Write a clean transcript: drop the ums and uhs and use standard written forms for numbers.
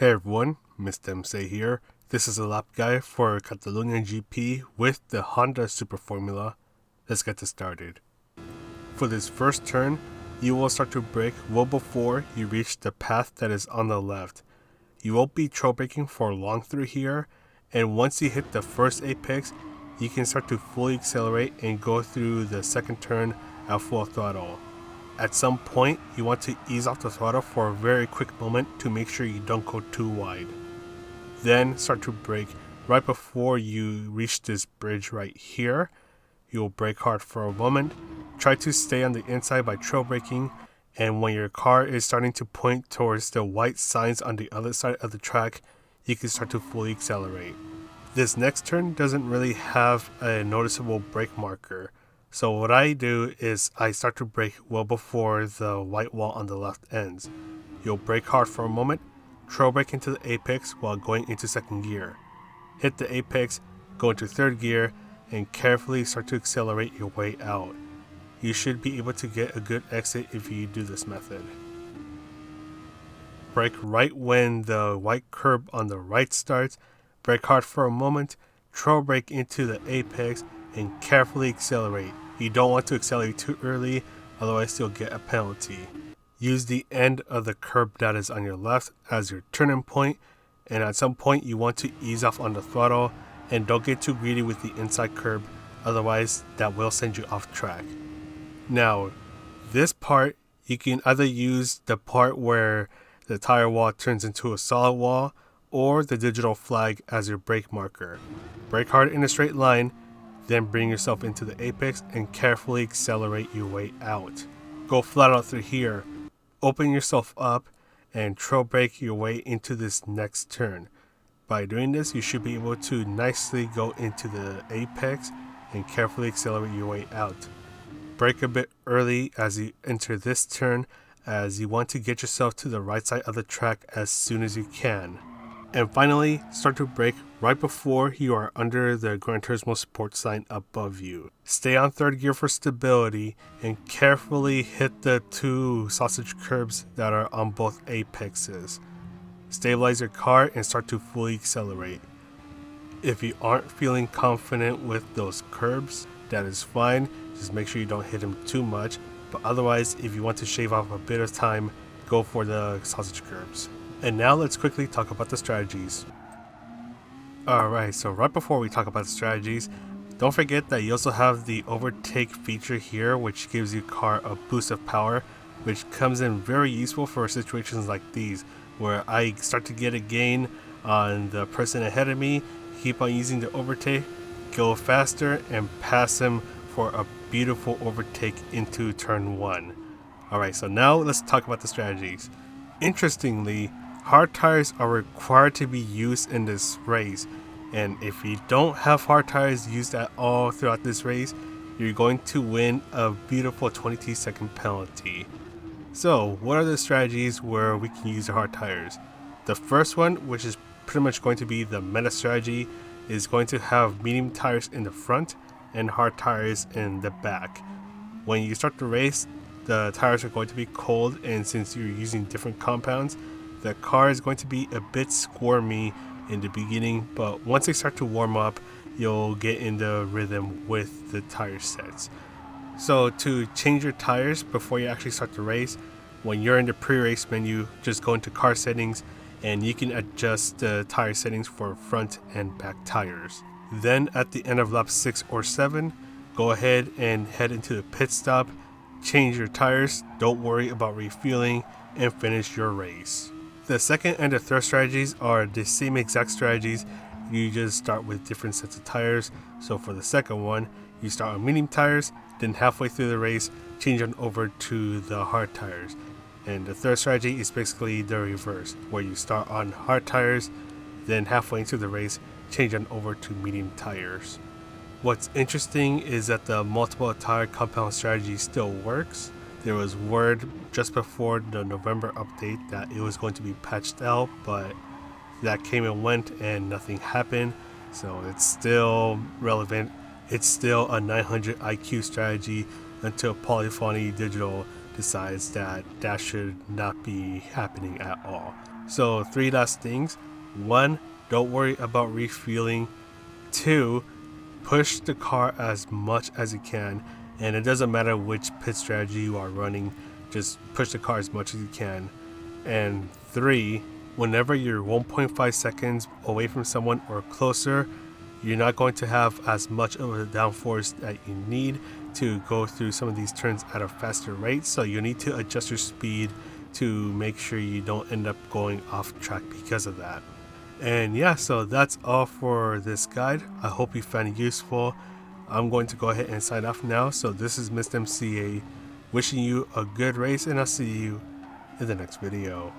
Hey everyone, Mr. MC here. This is a lap guide for Catalunya GP with the Honda Super Formula. Let's get this started. For this first turn, you will start to brake well before you reach the path that is on the left. You won't be trail braking for long through here, and once you hit the first apex, you can start to fully accelerate and go through the second turn at full throttle. At some point, you want to ease off the throttle for a very quick moment to make sure you don't go too wide. Then start to brake right before you reach this bridge right here. You'll brake hard for a moment. Try to stay on the inside by trail braking, and when your car is starting to point towards the white signs on the other side of the track, you can start to fully accelerate. This next turn doesn't really have a noticeable brake marker. So what I do is I start to brake well before the white wall on the left ends. You'll brake hard for a moment, trail brake into the apex while going into second gear. Hit the apex, go into third gear, and carefully start to accelerate your way out. You should be able to get a good exit if you do this method. Brake right when the white curb on the right starts, brake hard for a moment, trail brake into the apex, and carefully accelerate. You don't want to accelerate too early, otherwise you'll get a penalty. Use the end of the curb that is on your left as your turning point, and at some point you want to ease off on the throttle, and don't get too greedy with the inside curb, otherwise that will send you off track. Now, this part, you can either use the part where the tire wall turns into a solid wall, or the digital flag as your brake marker. Brake hard in a straight line, then bring yourself into the apex and carefully accelerate your way out. Go flat out through here, open yourself up, and trail brake your way into this next turn. By doing this, you should be able to nicely go into the apex and carefully accelerate your way out. Brake a bit early as you enter this turn, as you want to get yourself to the right side of the track as soon as you can. And finally, start to brake right before you are under the Gran Turismo support sign above you. Stay on third gear for stability and carefully hit the two sausage curbs that are on both apexes. Stabilize your car and start to fully accelerate. If you aren't feeling confident with those curbs, that is fine. Just make sure you don't hit them too much. But otherwise, if you want to shave off a bit of time, go for the sausage curbs. And now let's quickly talk about the strategies. Alright, so right before we talk about the strategies, don't forget that you also have the overtake feature here, which gives your car a boost of power, which comes in very useful for situations like these, where I start to get a gain on the person ahead of me, keep on using the overtake, go faster, and pass him for a beautiful overtake into turn 1. Alright, so now let's talk about the strategies. Interestingly, hard tires are required to be used in this race, and if you don't have hard tires used at all throughout this race, you're going to win a beautiful 22-second penalty. So, what are the strategies where we can use the hard tires? The first one, which is pretty much going to be the meta strategy, is going to have medium tires in the front and hard tires in the back. When you start the race, the tires are going to be cold, and since you're using different compounds, the car is going to be a bit squirmy in the beginning, but once they start to warm up, you'll get in the rhythm with the tire sets. So to change your tires before you actually start the race, when you're in the pre-race menu, just go into car settings and you can adjust the tire settings for front and back tires. Then at the end of lap 6 or 7, go ahead and head into the pit stop, change your tires, don't worry about refueling, and finish your race. The second and the third strategies are the same exact strategies, you just start with different sets of tires. So for the second one, you start on medium tires, then halfway through the race, change on over to the hard tires. And the third strategy is basically the reverse, where you start on hard tires, then halfway into the race, change on over to medium tires. What's interesting is that the multiple tire compound strategy still works. There was word just before the November update that it was going to be patched out, but that came and went and nothing happened. So it's still relevant. It's still a 900 IQ strategy until Polyphony Digital decides that that should not be happening at all. So 3 last things. 1. Don't worry about refueling. 2. Push the car as much as you can, and it doesn't matter which pit strategy you are running, just push the car as much as you can. And 3. Whenever you're 1.5 seconds away from someone or closer, you're not going to have as much of a downforce that you need to go through some of these turns at a faster rate, so you need to adjust your speed to make sure you don't end up going off track because of that. And yeah, so that's all for this guide. I hope you found it useful. I'm going to go ahead and sign off now. So this is Mr. MCA wishing you a good race, and I'll see you in the next video.